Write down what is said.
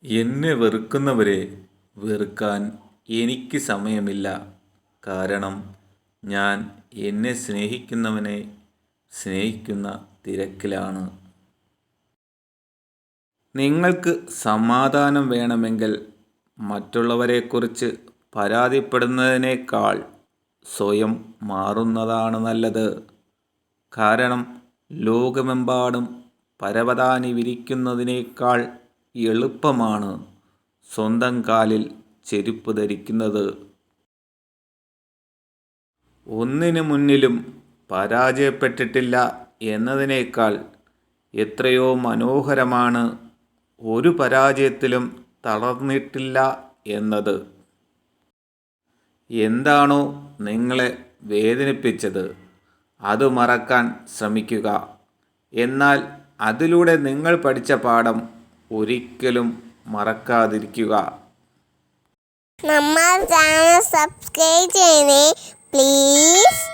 എന്നെ വെറുക്കുന്നവരെ വെറുക്കാൻ എനിക്ക് സമയമില്ല. കാരണം ഞാൻ എന്നെ സ്നേഹിക്കുന്നവനെ സ്നേഹിക്കുന്ന തിരക്കിലാണ്. നിങ്ങൾക്ക് സമാധാനം വേണമെങ്കിൽ മറ്റുള്ളവരെക്കുറിച്ച് പരാതിപ്പെടുന്നതിനേക്കാൾ സ്വയം മാറുന്നതാണ് നല്ലത്. കാരണം ലോകമെമ്പാടും പരവതാനി വിരിക്കുന്നതിനേക്കാൾ എളുപ്പമാണ് സ്വന്തം കാലിൽ ചെരുപ്പ് ധരിക്കുന്നത്. ഒന്നിനു മുന്നിലും പരാജയപ്പെട്ടിട്ടില്ല എന്നതിനേക്കാൾ എത്രയോ മനോഹരമാണ് ഒരു പരാജയത്തിലും തളർന്നിട്ടില്ല എന്നത്. എന്താണോ നിങ്ങളെ വേദനിപ്പിച്ചത് അത് മറക്കാൻ ശ്രമിക്കുക. എന്നാൽ അതിലൂടെ നിങ്ങൾ പഠിച്ച പാഠം ഒരിക്കലും മറക്കാതിരിക്കുക. നമ്മൾ ചാനൽ സബ്സ്ക്രൈബ് ചെയ്യണേ പ്ലീസ്.